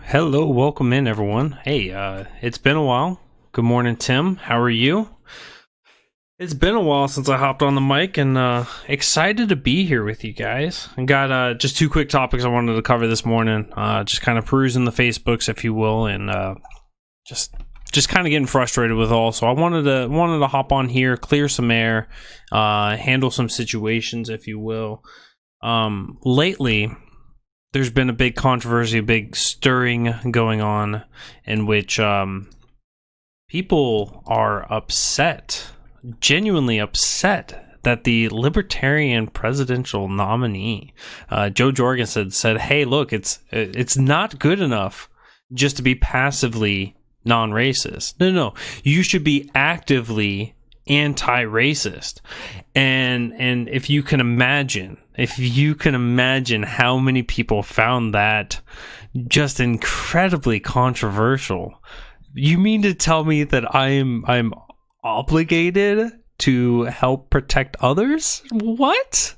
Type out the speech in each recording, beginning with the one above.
Hello, welcome in everyone. Hey, it's been a while. Good morning, Tim. How are you? It's been a while since I hopped on the mic and excited to be here with you guys. I got just two quick topics I wanted to cover this morning. Just kind of perusing the Facebooks, if you will, and just kind of getting frustrated with all. So I wanted to hop on here, clear some air, handle some situations, if you will. Lately, there's been a big controversy, a big stirring going on in which people are upset, genuinely upset, that the Libertarian presidential nominee, Joe Jorgensen, said, hey, look, it's not good enough just to be passively non-racist. No, you should be actively anti-racist. And if you can imagine how many people found that just incredibly controversial. You mean to tell me that I'm obligated to help protect others? What?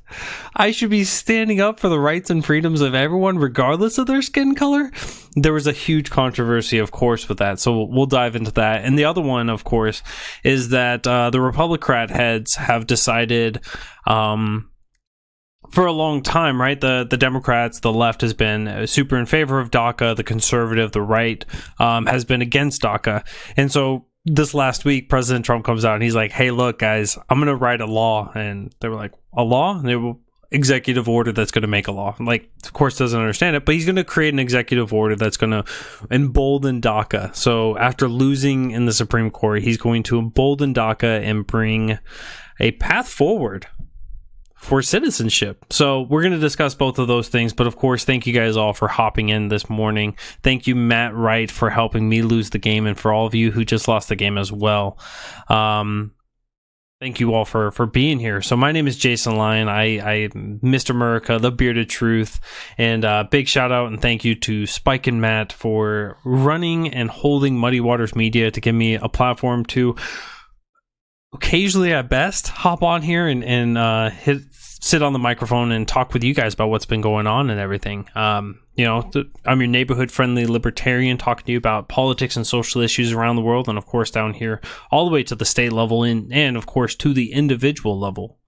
I should be standing up for the rights and freedoms of everyone regardless of their skin color? There was a huge controversy, of course, with that, so we'll dive into that. And the other one, of course, is that the Republican heads have decided for a long time, right? The Democrats, the left has been super in favor of DACA. The conservative, the right, has been against DACA. And so this last week, President Trump comes out and he's like, hey, look, guys, I'm going to write a law. And they were like, a law? And they were executive order that's going to make a law. Like, of course, doesn't understand it, but he's going to create an executive order that's going to embolden DACA. So after losing in the Supreme Court, he's going to embolden DACA and bring a path forward for citizenship. So we're going to discuss both of those things, but of course, thank you guys all for hopping in this morning. Thank you, Matt Wright, for helping me lose the game, and for all of you who just lost the game as well. Thank you all for being here. So my name is Jason Lyon. I Mr. America, the Bearded Truth, and big shout out and thank you to Spike and Matt for running and holding Muddy Waters Media to give me a platform to occasionally, at best, hop on here and sit on the microphone and talk with you guys about what's been going on and everything. I'm your neighborhood-friendly libertarian talking to you about politics and social issues around the world, and of course down here all the way to the state level and of course to the individual level.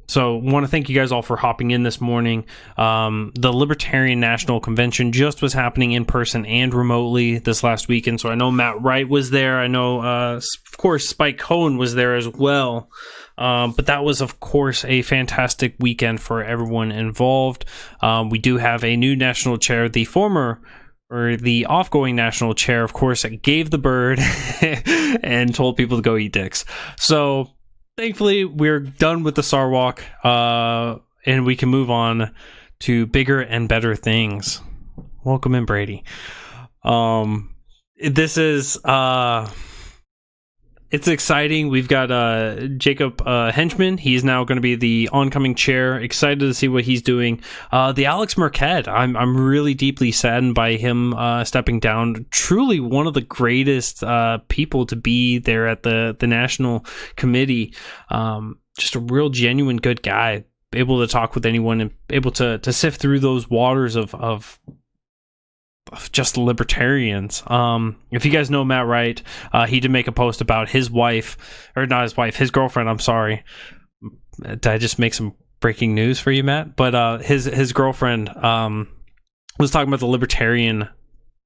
So I want to thank you guys all for hopping in this morning. The Libertarian National Convention just was happening in person and remotely this last weekend. So I know Matt Wright was there. I know, of course, Spike Cohen was there as well. But that was, of course, a fantastic weekend for everyone involved. We do have a new national chair, the offgoing national chair, of course, gave the bird and told people to go eat dicks. So thankfully, we're done with the Sarwalk, and we can move on to bigger and better things. Welcome in, Brady. This is it's exciting. We've got Jacob Henchman. He's now going to be the oncoming chair. Excited to see what he's doing. The Alex Marquette. I'm really deeply saddened by him stepping down. Truly one of the greatest people to be there at the National Committee. Just a real genuine good guy. Able to talk with anyone and able to sift through those waters of just libertarians. If you guys know Matt Wright, he did make a post about his girlfriend, I'm sorry. Did I just make some breaking news for you, Matt? But his girlfriend was talking about the Libertarian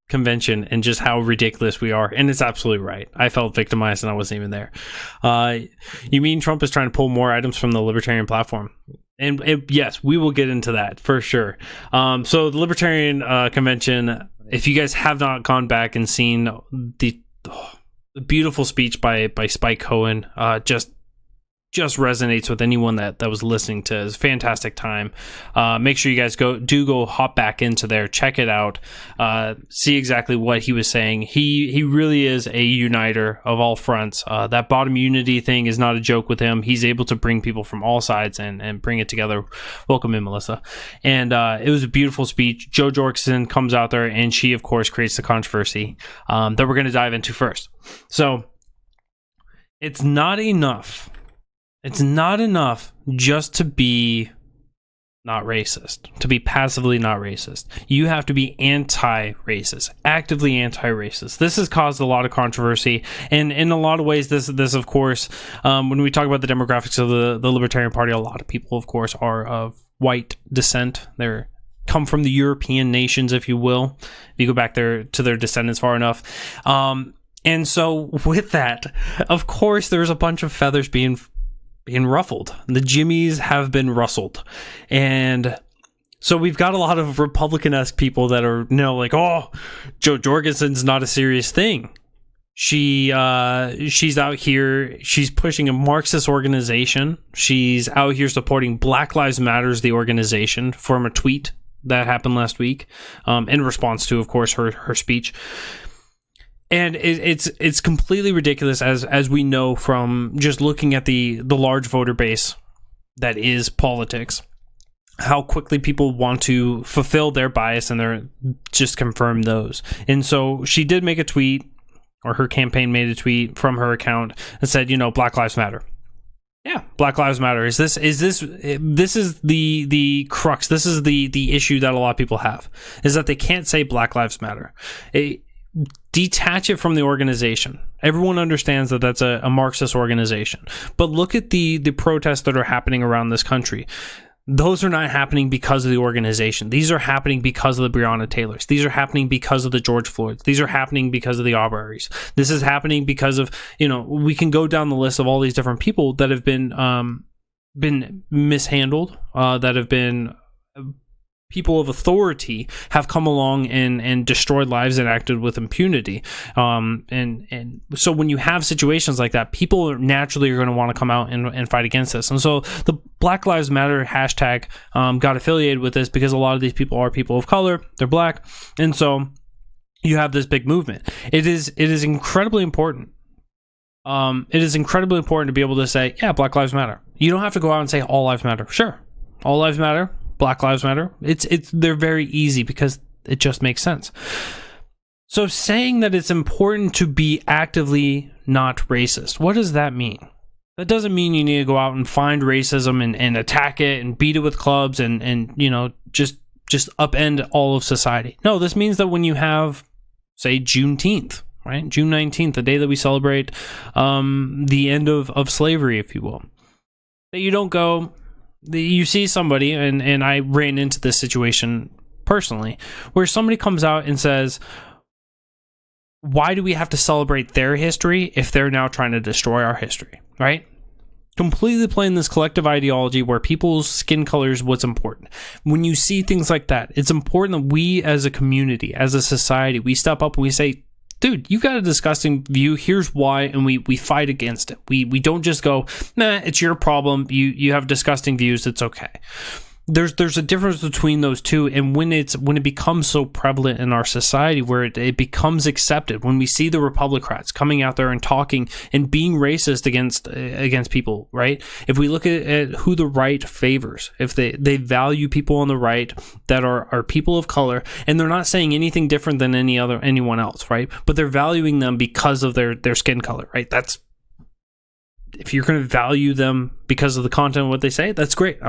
Convention and just how ridiculous we are, and it's absolutely right. I felt victimized and I wasn't even there. You mean Trump is trying to pull more items from the Libertarian platform? And yes, we will get into that for sure. So the Libertarian Convention, if you guys have not gone back and seen the beautiful speech by Spike Cohen, just resonates with anyone that was listening to. It's a fantastic time. Make sure you guys go hop back into there, check it out, see exactly what he was saying. He really is a uniter of all fronts. That bottom unity thing is not a joke with him. He's able to bring people from all sides and bring it together. Welcome in, Melissa. And it was a beautiful speech. Joe Jorgensen comes out there and she, of course, creates the controversy that we're going to dive into first. So it's not enough. It's not enough just to be not racist. To be passively not racist, you have to be anti-racist, actively anti-racist. This has caused a lot of controversy, and in a lot of ways, this of course, when we talk about the demographics of the Libertarian Party, a lot of people, of course, are of white descent. They're come from the European nations, if you will, if you go back there to their descendants far enough. And so with that, of course, there's a bunch of feathers being ruffled. The jimmies have been rustled. And so we've got a lot of Republican-esque people that are, like, oh, Jo Jorgensen's not a serious thing. She's out here, she's pushing a Marxist organization. She's out here supporting Black Lives Matters, the organization, from a tweet that happened last week, in response to, of course, her speech. And it's completely ridiculous, as we know from just looking at the large voter base that is politics, how quickly people want to fulfill their bias and they're just confirm those. And so she did make a tweet, or her campaign made a tweet from her account that said, Black Lives Matter. Yeah, Black Lives Matter. This is the crux. This is the issue that a lot of people have, is that they can't say Black Lives Matter. Detach it from the organization. Everyone understands that that's a Marxist organization. But look at the protests that are happening around this country. Those are not happening because of the organization. These are happening because of the Breonna Taylors. These are happening because of the George Floyds. These are happening because of the Arbery's. This is happening because of, we can go down the list of all these different people that have been mishandled, that have been people of authority have come along and destroyed lives and acted with impunity. And so when you have situations like that, people are naturally going to want to come out and fight against this. And so the Black Lives Matter hashtag got affiliated with this because a lot of these people are people of color. They're black. And so you have this big movement. It is incredibly important. It is incredibly important to be able to say, yeah, Black Lives Matter. You don't have to go out and say all lives matter. Sure. All lives matter. Black Lives Matter. They're very easy because it just makes sense. So saying that it's important to be actively not racist, what does that mean? That doesn't mean you need to go out and find racism and attack it and beat it with clubs and just upend all of society. No, this means that when you have, say, Juneteenth, right? June 19th, the day that we celebrate the end of slavery, if you will, that you don't go... You see somebody, and I ran into this situation personally, where somebody comes out and says, why do we have to celebrate their history if they're now trying to destroy our history, right? Completely playing this collective ideology where people's skin color is what's important. When you see things like that, it's important that we as a community, as a society, we step up and we say, dude, you got a disgusting view. Here's why, and we fight against it. We don't just go, nah, it's your problem. You have disgusting views. It's okay. There's a difference between those two, and when it becomes so prevalent in our society where it becomes accepted, when we see the Republicrats coming out there and talking and being racist against people, right? If we look at who the right favors, if they value people on the right that are people of color, and they're not saying anything different than anyone else, right? But they're valuing them because of their skin color, right? That's, if you're going to value them because of the content of what they say, that's great.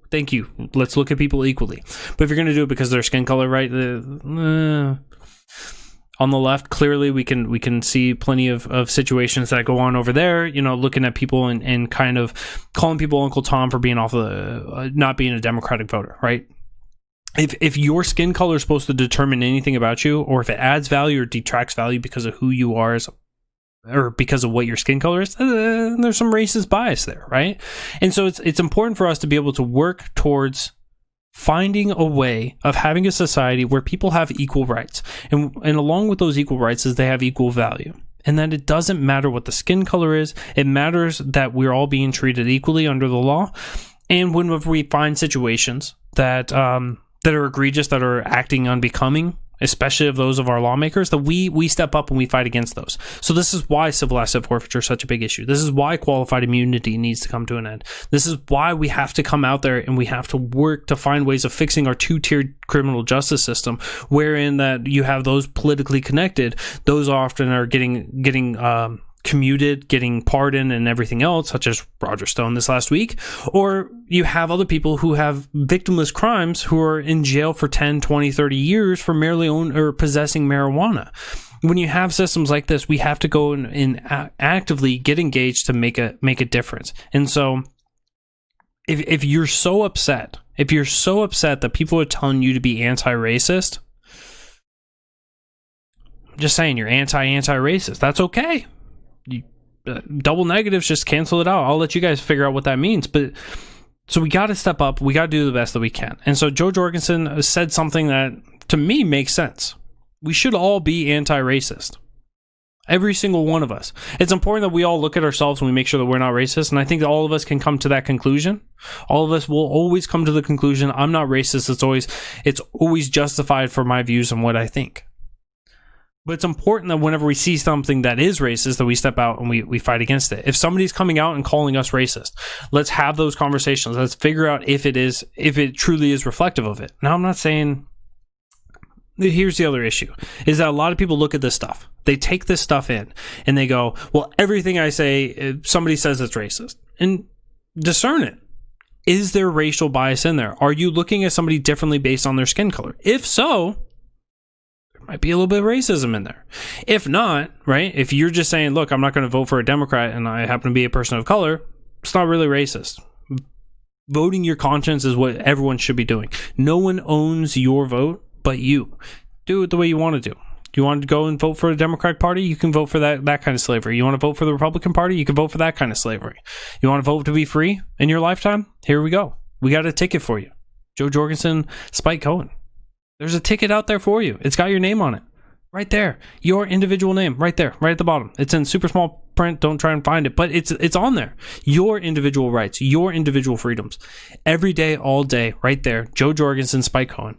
Thank you. Let's look at people equally. But if you're going to do it because of their skin color, right? On the left, clearly we can see plenty of situations that go on over there, looking at people and kind of calling people Uncle Tom for being not being a Democratic voter, right? If your skin color is supposed to determine anything about you, or if it adds value or detracts value because of who you are or because of what your skin color is, there's some racist bias there, right? And so it's important for us to be able to work towards finding a way of having a society where people have equal rights. And along with those equal rights is they have equal value. And that it doesn't matter what the skin color is. It matters that we're all being treated equally under the law. And whenever we find situations that are egregious, that are acting unbecoming, especially of those of our lawmakers, that we step up and we fight against those. So this is why civil asset forfeiture is such a big issue. This is why qualified immunity needs to come to an end. This is why we have to come out there and we have to work to find ways of fixing our two-tiered criminal justice system, wherein that you have those politically connected, those often are getting commuted, getting pardoned and everything else, such as Roger Stone this last week, or you have other people who have victimless crimes who are in jail for 10, 20, 30 years for merely possessing marijuana. When you have systems like this, we have to go and actively get engaged to make a difference. And so if you're so upset that people are telling you to be anti-racist, I'm just saying you're anti-racist. That's okay. Double negatives, just cancel it out. I'll let you guys figure out what that means. But so we got to step up. We got to do the best that we can. And so Joe Jorgensen said something that to me makes sense. We should all be anti-racist. Every single one of us. It's important that we all look at ourselves and we make sure that we're not racist. And I think that all of us can come to that conclusion. All of us will always come to the conclusion, I'm not racist. It's always justified for my views and what I think. But it's important that whenever we see something that is racist, that we step out and we fight against it. If somebody's coming out and calling us racist, let's have those conversations. Let's figure out if it truly is reflective of it. Now, I'm not saying... Here's the other issue, is that a lot of people look at this stuff. They take this stuff in and they go, well, everything I say, somebody says it's racist. And discern it. Is there racial bias in there? Are you looking at somebody differently based on their skin color? If so, there might be a little bit of racism in there. If not, right, if you're just saying, look, I'm not going to vote for a Democrat and I happen to be a person of color, it's not really racist. Voting your conscience is what everyone should be doing. No one owns your vote but you. Do it the way you want to do. You want to go and vote for the Democratic Party? You can vote for that kind of slavery. You want to vote for the Republican Party? You can vote for that kind of slavery. You want to vote to be free in your lifetime? Here we go. We got a ticket for you. Joe Jorgensen, Spike Cohen. There's a ticket out there for you. It's got your name on it. Right there. Your individual name. Right there. Right at the bottom. It's in super small print. Don't try and find it. But it's on there. Your individual rights. Your individual freedoms. Every day, all day. Right there. Joe Jorgensen, Spike Cohen.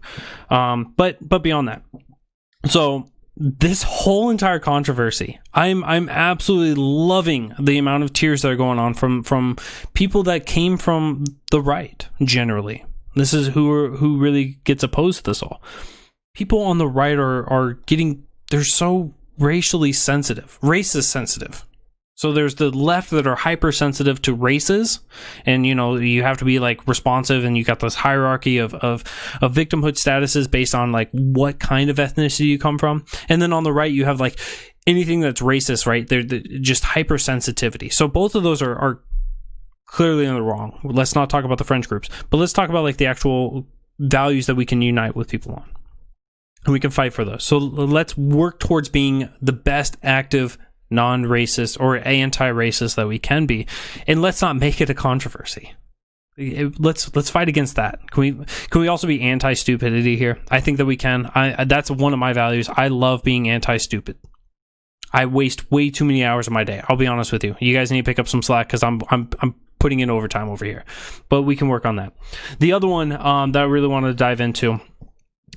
But beyond that. So this whole entire controversy, I'm absolutely loving the amount of tears that are going on from people that came from the right, generally. This is who really gets opposed to this all. People on the right are getting, they're so racially sensitive, racist sensitive. So there's the left that are hypersensitive to races, and you have to be like responsive, and you got this hierarchy of victimhood statuses based on like what kind of ethnicity you come from. And then on the right, you have like anything that's racist, right? They're just hypersensitivity. So both of those are clearly in the wrong. Let's not talk about the French groups, but let's talk about like the actual values that we can unite with people on. And we can fight for those. So let's work towards being the best active non-racist or anti-racist that we can be, and let's not make it a controversy. Let's fight against that. Can we also be anti-stupidity here? I think that we can. That's one of my values. I love being anti-stupid. I waste way too many hours of my day. I'll be honest with you. You guys need to pick up some slack because I'm putting in overtime over here, but we can work on that. The other one that I really wanted to dive into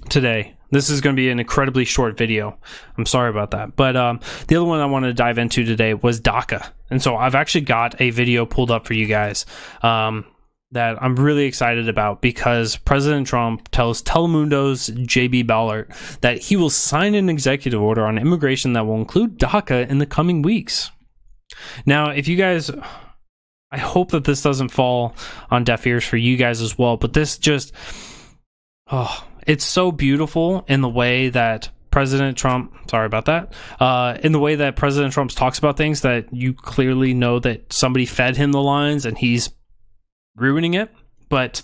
today. This is going to be an incredibly short video. I'm sorry about that. But the other one I wanted to dive into today was DACA. And so I've actually got a video pulled up for you guys that I'm really excited about, because President Trump tells Telemundo's JB Ballard that he will sign an executive order on immigration that will include DACA in the coming weeks. Now, if you guys... I hope that this doesn't fall on deaf ears for you guys as well, but this just... it's so beautiful in the way that President Trump, in the way that President Trump talks about things, that you clearly know that somebody fed him the lines and he's ruining it. But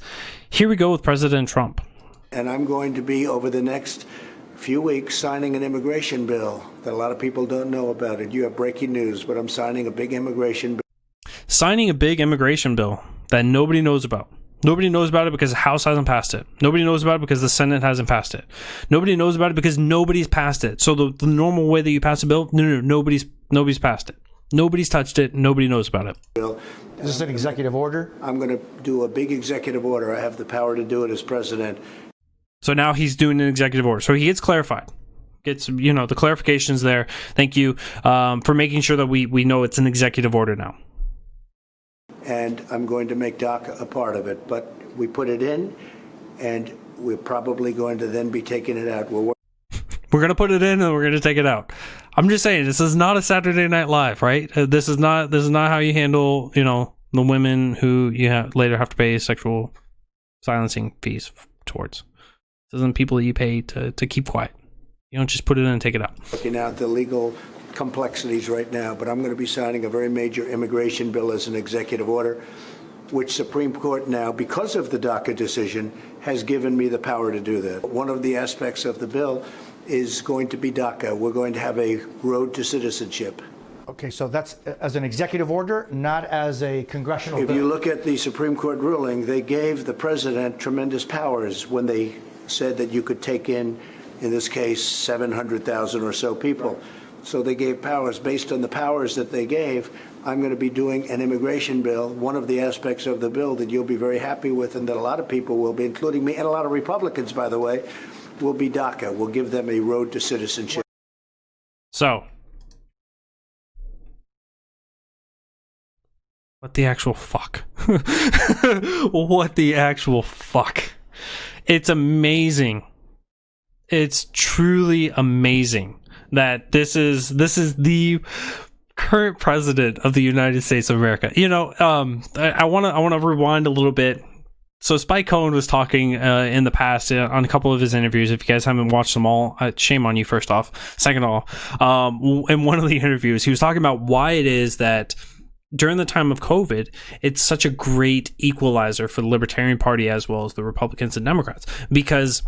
here we go with President Trump. And I'm going to be, over the next few weeks, signing an immigration bill that a lot of people don't know about it. You have breaking news, but I'm signing a big immigration bill. Signing a big immigration bill that nobody knows about. Nobody knows about it because the House hasn't passed it. Nobody knows about it because the Senate hasn't passed it. Nobody knows about it because nobody's passed it. So the normal way that you pass a bill, nobody's passed it. Nobody's touched it. Nobody knows about it. Is this an executive order? I'm going to do a big executive order. I have the power to do it as president. So now he's doing an executive order. So he gets clarified. Gets, the clarifications there. Thank you for making sure that we know it's an executive order now. And I'm going to make DACA a part of it. But we put it in, and we're probably going to then be taking it out. We're going to put it in and we're going to take it out. I'm just saying, this is not a Saturday Night Live, right? This is not how you handle, the women who you later have to pay sexual silencing fees towards. This isn't people that you pay to keep quiet. You don't just put it in and take it out. Looking out the legal complexities right now, but I'm going to be signing a very major immigration bill as an executive order, which Supreme Court now, because of the DACA decision, has given me the power to do that. One of the aspects of the bill is going to be DACA. We're going to have a road to citizenship. Okay, so that's as an executive order, not as a congressional bill. If you look at the Supreme Court ruling, they gave the president tremendous powers when they said that you could take in this case, 700,000 or so people. Right. So they gave powers. Based on the powers that they gave, I'm going to be doing an immigration bill. One of the aspects of the bill that you'll be very happy with and that a lot of people will be, including me and a lot of Republicans, by the way, will be DACA. We'll give them a road to citizenship. So, what the actual fuck? What the actual fuck? It's amazing. It's truly amazing that this is the current president of the United States of America. I want to rewind a little bit. So Spike Cohen was talking in the past on a couple of his interviews. If you guys haven't watched them all, shame on you, first off. Second of all, in one of the interviews, he was talking about why it is that during the time of COVID, it's such a great equalizer for the Libertarian Party as well as the Republicans and Democrats. Because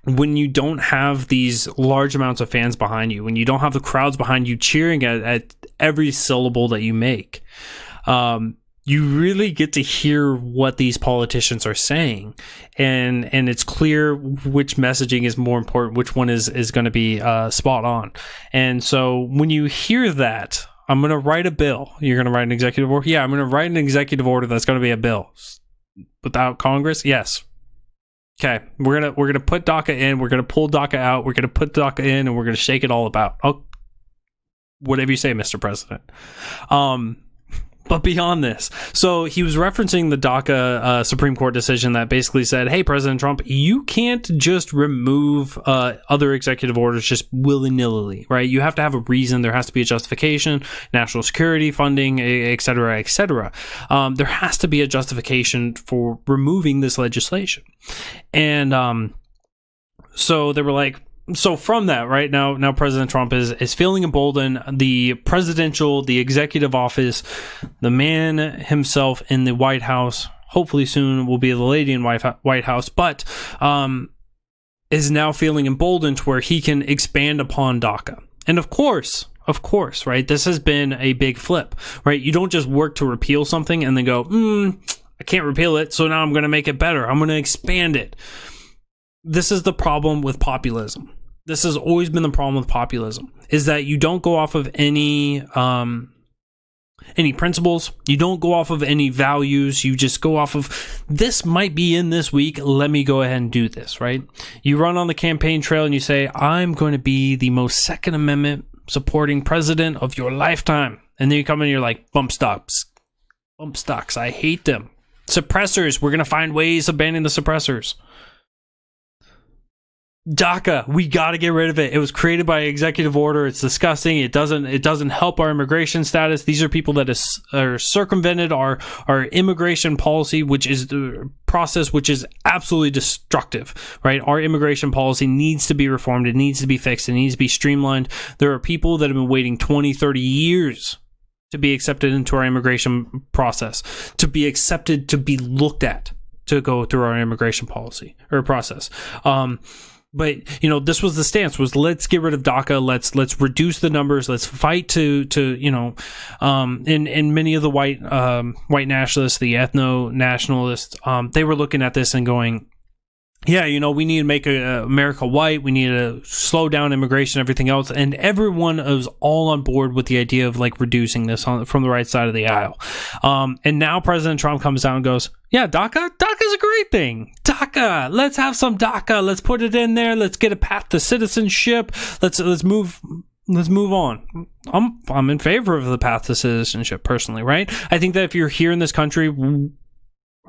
when you don't have these large amounts of fans behind you, when you don't have the crowds behind you cheering at every syllable that you make, you really get to hear what these politicians are saying, and it's clear which messaging is more important, which one is going to be spot on. And so when you hear that, I'm going to write a bill. You're going to write an executive order? Yeah, I'm going to write an executive order that's going to be a bill. Without Congress? Yes. Okay, we're gonna put DACA in, we're gonna pull DACA out, we're gonna put DACA in, and we're gonna shake it all about. Oh, whatever you say, Mr. President. But beyond this, so he was referencing the DACA Supreme Court decision that basically said, hey, President Trump, you can't just remove other executive orders just willy-nilly, right? You have to have a reason. There has to be a justification, national security funding, et cetera, et cetera. There has to be a justification for removing this legislation. And so they were like, so from that, right now President Trump is feeling emboldened. The executive office, the man himself in the White House, hopefully soon will be the lady in White House, but is now feeling emboldened to where he can expand upon DACA. And of course, right, this has been a big flip, right? You don't just work to repeal something and then go, I can't repeal it, so now I'm going to make it better. I'm going to expand it. This is the problem with populism. This has always been the problem with populism, is that you don't go off of any principles. You don't go off of any values. You just go off of, this might be in this week. Let me go ahead and do this, right? You run on the campaign trail and you say, I'm going to be the most Second Amendment supporting president of your lifetime. And then you come in and you're like, bump stocks. I hate them. Suppressors. We're going to find ways of banning the suppressors. DACA, we got to get rid of it. It was created by executive order. It's disgusting. It doesn't help our immigration status. These are people that are circumvented our immigration policy, which is the process which is absolutely destructive, right? Our immigration policy needs to be reformed. It needs to be fixed. It needs to be streamlined. There are people that have been waiting 20, 30 years to be accepted into our immigration process, to be accepted, to be looked at, to go through our immigration policy or process. But this was the stance: was let's get rid of DACA, let's reduce the numbers, let's fight to in many of the white nationalists, the ethno nationalists, they were looking at this and going, yeah, we need to make America white. We need to slow down immigration, everything else. And everyone was all on board with the idea of like reducing this from the right side of the aisle. And now President Trump comes out and goes, yeah, DACA is a great thing. DACA, let's have some DACA. Let's put it in there. Let's get a path to citizenship. Let's move on. I'm in favor of the path to citizenship personally, right? I think that if you're here in this country,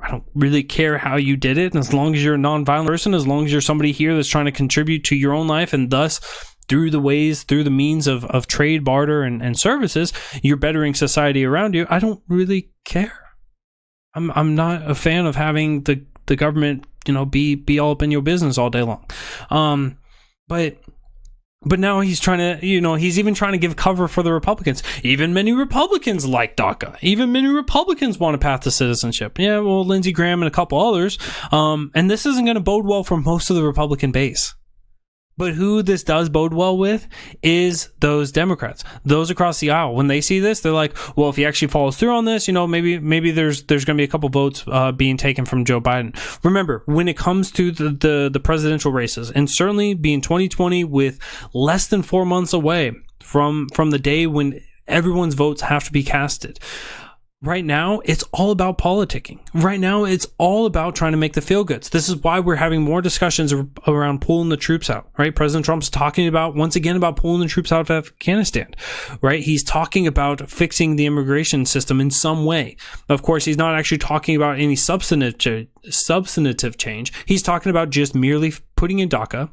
I don't really care how you did it. And as long as you're a nonviolent person, as long as you're somebody here that's trying to contribute to your own life and thus through the means of trade, barter, and services, you're bettering society around you. I don't really care. I'm not a fan of having the government, be all up in your business all day long. But now he's trying to, he's even trying to give cover for the Republicans. Even many Republicans like DACA. Even many Republicans want a path to citizenship. Yeah, well, Lindsey Graham and a couple others. And this isn't going to bode well for most of the Republican base. But who this does bode well with is those Democrats, those across the aisle. When they see this, they're like, well, if he actually follows through on this, maybe there's going to be a couple votes being taken from Joe Biden. Remember, when it comes to the presidential races, and certainly being 2020 with less than 4 months away from the day when everyone's votes have to be casted, right now, it's all about politicking. Right now, it's all about trying to make the feel-goods. This is why we're having more discussions around pulling the troops out, right? President Trump's talking once again about pulling the troops out of Afghanistan, right? He's talking about fixing the immigration system in some way. Of course, he's not actually talking about any substantive change. He's talking about just merely putting in DACA.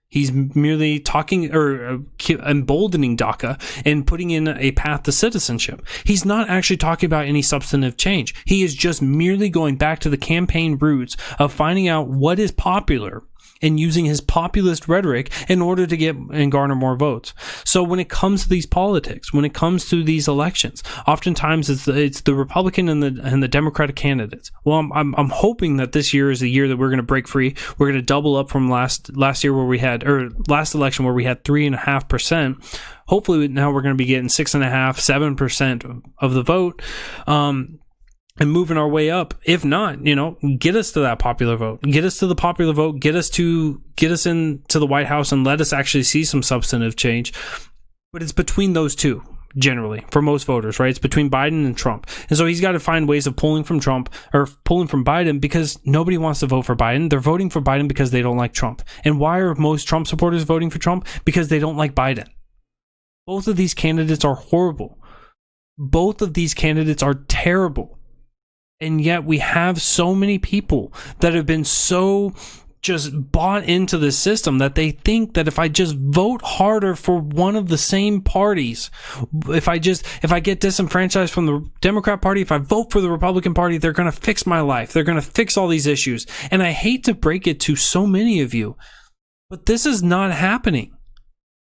He's merely talking or emboldening DACA and putting in a path to citizenship. He's not actually talking about any substantive change. He is just merely going back to the campaign roots of finding out what is popular and using his populist rhetoric in order to get and garner more votes. So when it comes to these politics, when it comes to these elections, oftentimes it's the Republican and the Democratic candidates. Well, I'm hoping that this year is the year that we're going to break free. We're going to double up from last year where we had, or last election where we had 3.5%. Hopefully now we're going to be getting 6.5%, 7% of the vote. And moving our way up. If not, get us to that popular vote. Get us to the popular vote. Get us into the White House and let us actually see some substantive change. But it's between those two, generally, for most voters, right? It's between Biden and Trump. And so he's got to find ways of pulling from Trump or pulling from Biden because nobody wants to vote for Biden. They're voting for Biden because they don't like Trump. And why are most Trump supporters voting for Trump? Because they don't like Biden. Both of these candidates are horrible. Both of these candidates are terrible. And yet we have so many people that have been so just bought into the system that they think that if I just vote harder for one of the same parties, if I get disenfranchised from the Democrat Party, if I vote for the Republican Party, they're going to fix my life. They're going to fix all these issues. And I hate to break it to so many of you, but this is not happening.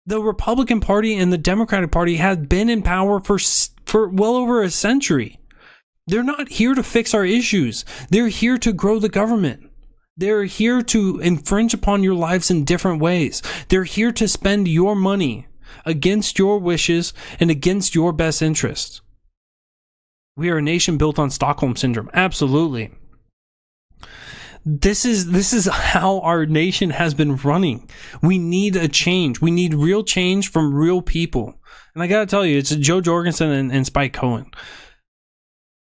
The Republican Party and the Democratic Party have been in power for well over a century. They're not here to fix our issues. They're here to grow the government. They're here to infringe upon your lives in different ways. They're here to spend your money against your wishes and against your best interests. We are a nation built on Stockholm Syndrome. Absolutely. This is how our nation has been running. We need a change. We need real change from real people. And I got to tell you, it's Joe Jorgensen and Spike Cohen.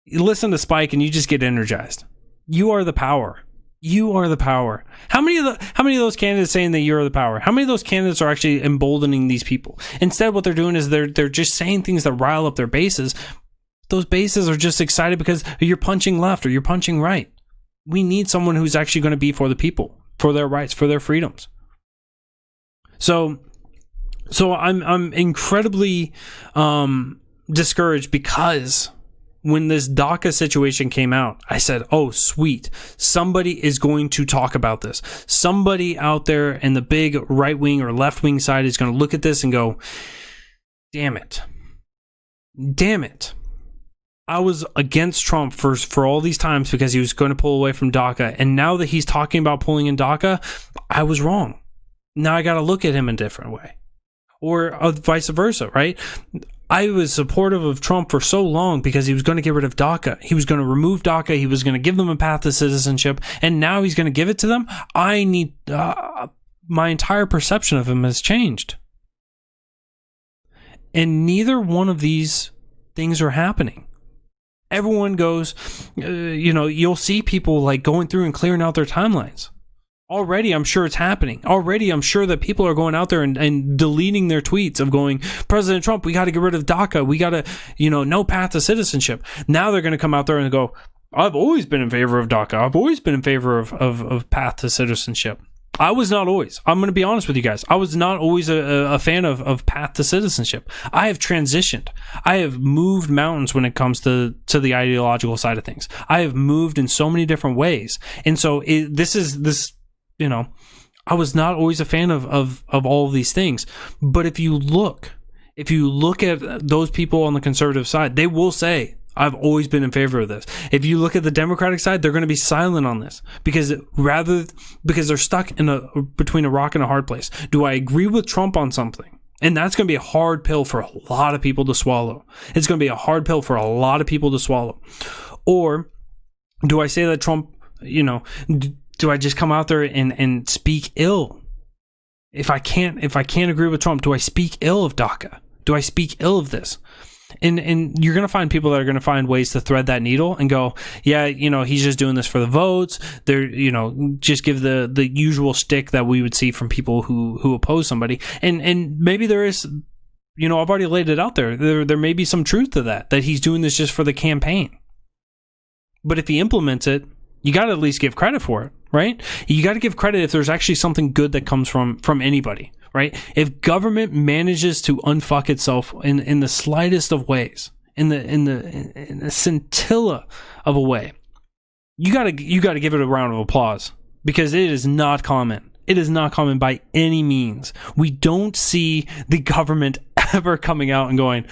You listen to Spike and you just get energized. You are the power. You are the power. How many of those candidates saying that you're the power? How many of those candidates are actually emboldening these people? Instead, what they're doing is they're just saying things that rile up their bases. Those bases are just excited because you're punching left or you're punching right. We need someone who's actually going to be for the people, for their rights, for their freedoms. So I'm incredibly discouraged because when this DACA situation came out, I said, oh, sweet. Somebody is going to talk about this. Somebody out there in the big right-wing or left-wing side is going to look at this and go, damn it. Damn it. I was against Trump for all these times because he was going to pull away from DACA. And now that he's talking about pulling in DACA, I was wrong. Now I got to look at him in a different way. Or vice versa, right? I was supportive of Trump for so long because he was going to get rid of DACA. He was going to remove DACA. He was going to give them a path to citizenship. And now he's going to give it to them. I need... my entire perception of him has changed. And neither one of these things are happening. Everyone goes... you'll see people like going through and clearing out their timelines. Already, I'm sure it's happening. Already, I'm sure that people are going out there and deleting their tweets of going, President Trump, we got to get rid of DACA. We got to, no path to citizenship. Now they're going to come out there and go, I've always been in favor of DACA. I've always been in favor of path to citizenship. I was not always. I'm going to be honest with you guys. I was not always a fan of path to citizenship. I have transitioned. I have moved mountains when it comes to the ideological side of things. I have moved in so many different ways. And so I was not always a fan of all of these things. But if you look at those people on the conservative side, they will say, I've always been in favor of this. If you look at the Democratic side, they're going to be silent on this because they're stuck between a rock and a hard place. Do I agree with Trump on something? And that's going to be a hard pill for a lot of people to swallow. It's going to be a hard pill for a lot of people to swallow. Or do I say that Trump, do I just come out there and speak ill? If I can't agree with Trump, do I speak ill of DACA? Do I speak ill of this? And you're going to find people that are going to find ways to thread that needle and go, yeah, he's just doing this for the votes. They're, just give the usual shtick that we would see from people who oppose somebody. And maybe there is, I've already laid it out there. There may be some truth to that he's doing this just for the campaign. But if he implements it, you got to at least give credit for it, right? You got to give credit if there's actually something good that comes from anybody. Right? If government manages to unfuck itself in the slightest of ways, in the scintilla of a way, you gotta give it a round of applause because it is not common. It is not common by any means. We don't see the government ever coming out and going,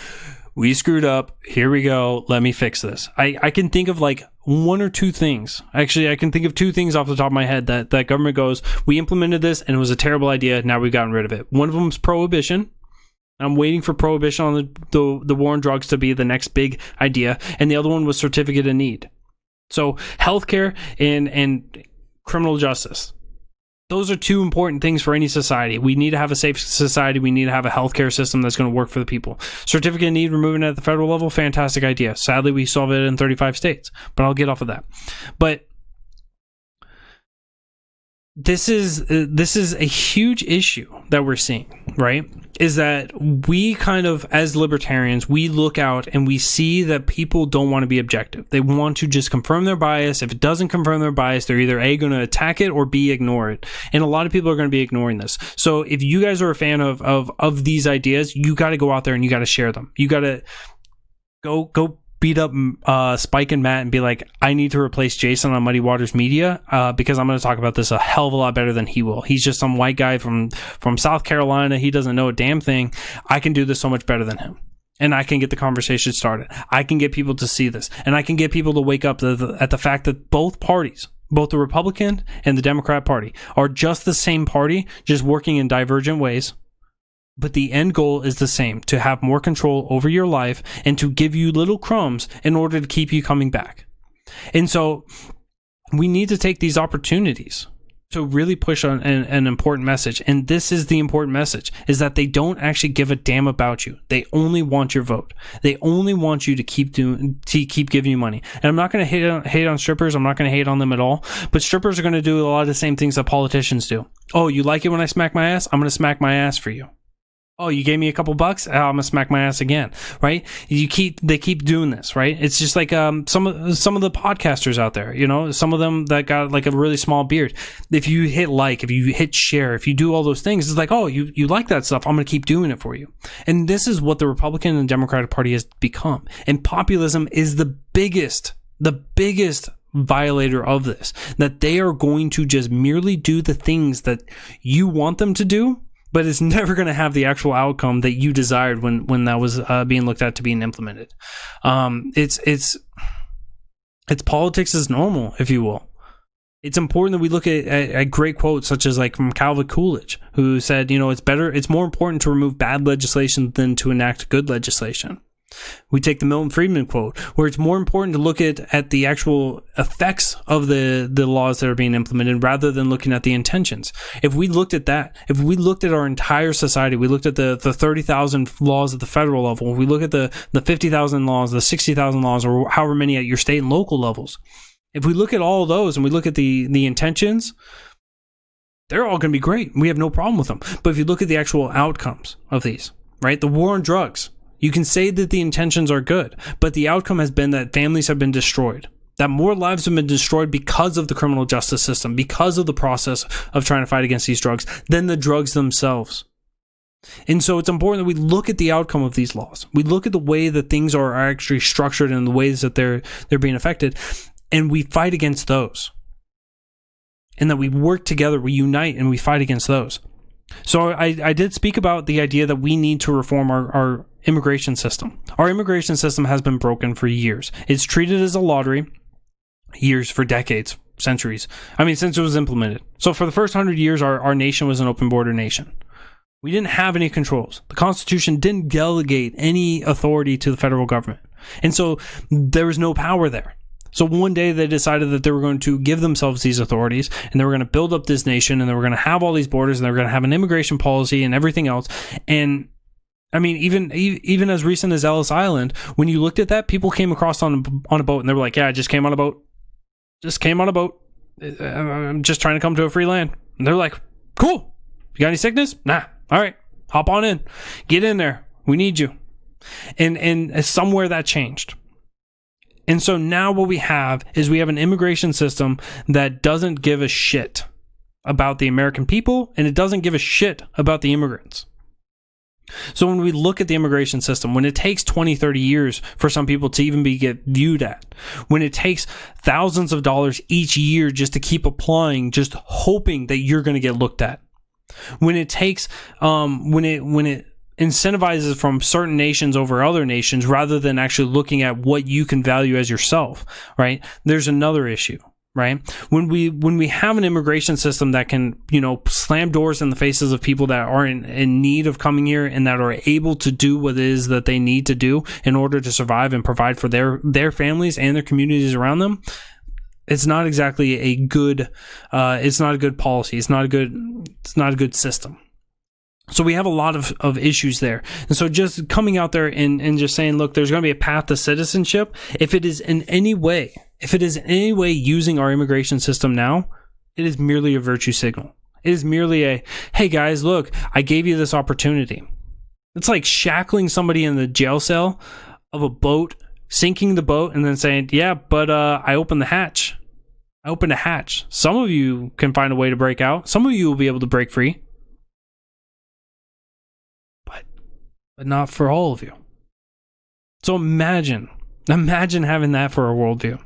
we screwed up. Here we go. Let me fix this. I can think of like one or two things. Actually, I can think of two things off the top of my head that government goes, we implemented this and it was a terrible idea. Now we've gotten rid of it. One of them is prohibition. I'm waiting for prohibition on the war on drugs to be the next big idea. And the other one was certificate of need. So healthcare and criminal justice. Those are two important things for any society. We need to have a safe society. We need to have a healthcare system that's going to work for the people. Certificate of need, removing it at the federal level, fantastic idea. Sadly, we solve it in 35 states, but I'll get off of that. But this is a huge issue that we're seeing, right? Is that we kind of, as libertarians, we look out and we see that people don't want to be objective. They want to just confirm their bias. If it doesn't confirm their bias, they're either A, going to attack it, or B, ignore it. And a lot of people are going to be ignoring this. So if you guys are a fan of these ideas, you got to go out there and you got to share them. You got to go beat up Spike and Matt and be like, I need to replace Jason on Muddy Waters Media because I'm going to talk about this a hell of a lot better than he will. He's just some white guy from South Carolina. He doesn't know a damn thing. I can do this so much better than him. And I can get the conversation started. I can get people to see this. And I can get people to wake up at the fact that both parties, both the Republican and the Democrat Party, are just the same party, just working in divergent ways. But the end goal is the same, to have more control over your life and to give you little crumbs in order to keep you coming back. And so we need to take these opportunities to really push on an important message. And this is the important message, is that they don't actually give a damn about you. They only want your vote. They only want you to keep giving you money. And I'm not going to hate on strippers. I'm not going to hate on them at all. But strippers are going to do a lot of the same things that politicians do. Oh, you like it when I smack my ass? I'm going to smack my ass for you. Oh, you gave me a couple bucks? Oh, I'm gonna smack my ass again, right? They keep doing this, right? It's just like some of the podcasters out there, some of them that got like a really small beard. If you hit like, if you hit share, if you do all those things, it's like, oh, you like that stuff. I'm gonna keep doing it for you. And this is what the Republican and Democratic Party has become. And populism is the biggest violator of this. That they are going to just merely do the things that you want them to do, but it's never going to have the actual outcome that you desired when that was being looked at to being implemented. It's politics as normal, if you will. It's important that we look at great quotes such as like from Calvin Coolidge, who said, it's more important to remove bad legislation than to enact good legislation. We take the Milton Friedman quote, where it's more important to look at the actual effects of the laws that are being implemented rather than looking at the intentions. If we looked at that, if we looked at our entire society, we looked at the 30,000 laws at the federal level, we look at the 50,000 laws, the 60,000 laws, or however many at your state and local levels. If we look at all of those and we look at the intentions, they're all going to be great. We have no problem with them. But if you look at the actual outcomes of these, right? The war on drugs. You can say that the intentions are good, but the outcome has been that families have been destroyed. that more lives have been destroyed because of the criminal justice system, because of the process of trying to fight against these drugs, than the drugs themselves. And so it's important that we look at the outcome of these laws. We look at the way that things are actually structured and the ways that they're being affected, and we fight against those. And that we work together, we unite, and we fight against those. So I did speak about the idea that we need to reform our immigration system. Our immigration system has been broken for years. It's treated as a lottery, years, for decades, centuries. I mean, since it was implemented. So for the first 100 years, our nation was an open border nation. We didn't have any controls. The Constitution didn't delegate any authority to the federal government. And so there was no power there. So one day they decided that they were going to give themselves these authorities, and they were going to build up this nation, and they were going to have all these borders, and they were going to have an immigration policy and everything else. And I mean, even as recent as Ellis Island, when you looked at that, people came across on a boat, and they were like, yeah, I just came on a boat. Just came on a boat. I'm just trying to come to a free land. And they're like, cool. You got any sickness? Nah. All right. Hop on in. Get in there. We need you. And somewhere that changed. And so now what we have is we have an immigration system that doesn't give a shit about the American people, and it doesn't give a shit about the immigrants. So when we look at the immigration system, when it takes 20, 30 years for some people to even get viewed at, when it takes thousands of dollars each year just to keep applying, just hoping that you're going to get looked at, when it takes, when it incentivizes from certain nations over other nations rather than actually looking at what you can value as yourself, right? There's another issue, right? When we have an immigration system that can, slam doors in the faces of people that are in need of coming here and that are able to do what it is that they need to do in order to survive and provide for their families and their communities around them, it's not exactly a good, it's not a good policy. It's not a good system. So we have a lot of issues there. And so just coming out there and just saying, look, there's going to be a path to citizenship. If it is in any way using our immigration system now, it is merely a virtue signal. It is merely a, hey guys, look, I gave you this opportunity. It's like shackling somebody in the jail cell of a boat, sinking the boat, and then saying, yeah, but I opened the hatch. I opened a hatch. Some of you can find a way to break out. Some of you will be able to break free. But not for all of you. So imagine having that for a worldview.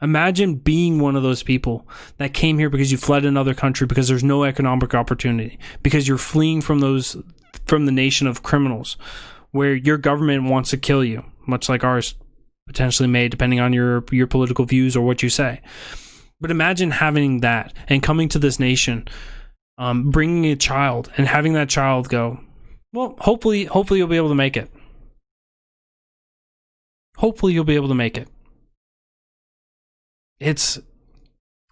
Imagine being one of those people that came here because you fled another country because there's no economic opportunity, because you're fleeing from the nation of criminals, where your government wants to kill you, much like ours potentially may, depending on your political views or what you say. But imagine having that and coming to this nation, bringing a child and having that child go, well, hopefully you'll be able to make it. Hopefully you'll be able to make it.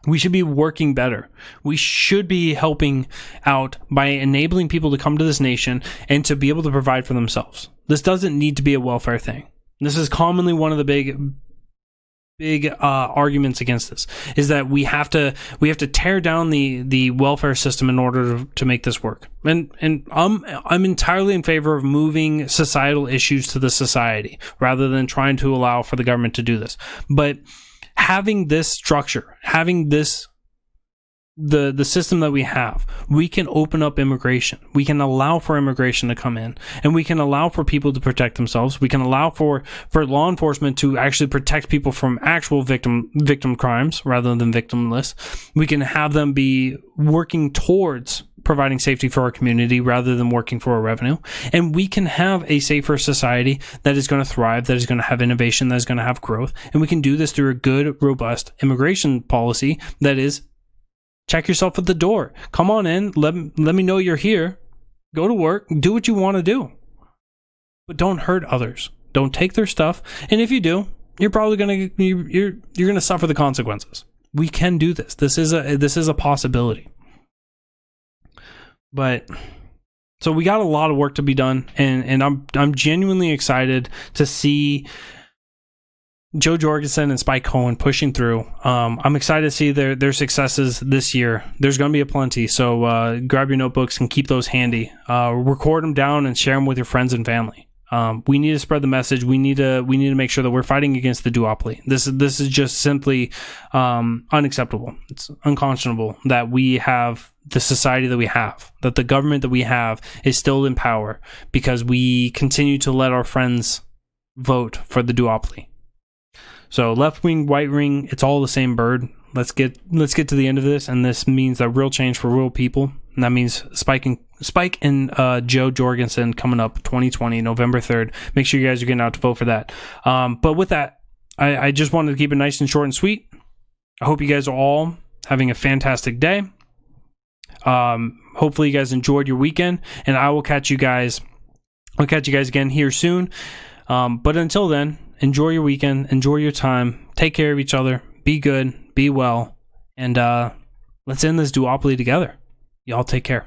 We should be working better. We should be helping out by enabling people to come to this nation and to be able to provide for themselves. This doesn't need to be a welfare thing. This is commonly one of the big arguments against this, is that we have to tear down the welfare system in order to make this work. And I'm entirely in favor of moving societal issues to the society rather than trying to allow for the government to do this. But having this structure, having this the system that we have, we can open up immigration. We can allow for immigration to come in, and we can allow for people to protect themselves. We can allow for law enforcement to actually protect people from actual victim crimes rather than victimless. We can have them be working towards providing safety for our community rather than working for a revenue. And we can have a safer society that is going to thrive, that is going to have innovation, that is going to have growth. And we can do this through a good, robust immigration policy that is, check yourself at the door. Come on in. Let me know you're here. Go to work. Do what you want to do. But don't hurt others. Don't take their stuff. And if you do, you're probably you're gonna suffer the consequences. We can do this. This is a possibility. But so we got a lot of work to be done, and I'm genuinely excited to see Joe Jorgensen and Spike Cohen pushing through. I'm excited to see their successes this year. There's going to be a plenty, so grab your notebooks and keep those handy. Record them down and share them with your friends and family. We need to spread the message. We need to make sure that we're fighting against the duopoly. This is just simply unacceptable. It's unconscionable that we have the society that we have, that the government that we have is still in power because we continue to let our friends vote for the duopoly. So left wing, right wing, it's all the same bird. Let's get to the end of this, and this means that real change for real people, and that means Spike and Joe Jorgensen coming up 2020, November 3rd. Make sure you guys are getting out to vote for that. But with that, I just wanted to keep it nice and short and sweet. I hope you guys are all having a fantastic day. Hopefully you guys enjoyed your weekend, and I'll catch you guys again here soon. But until then, enjoy your weekend, enjoy your time, take care of each other, be good, be well, and let's end this duopoly together. Y'all take care.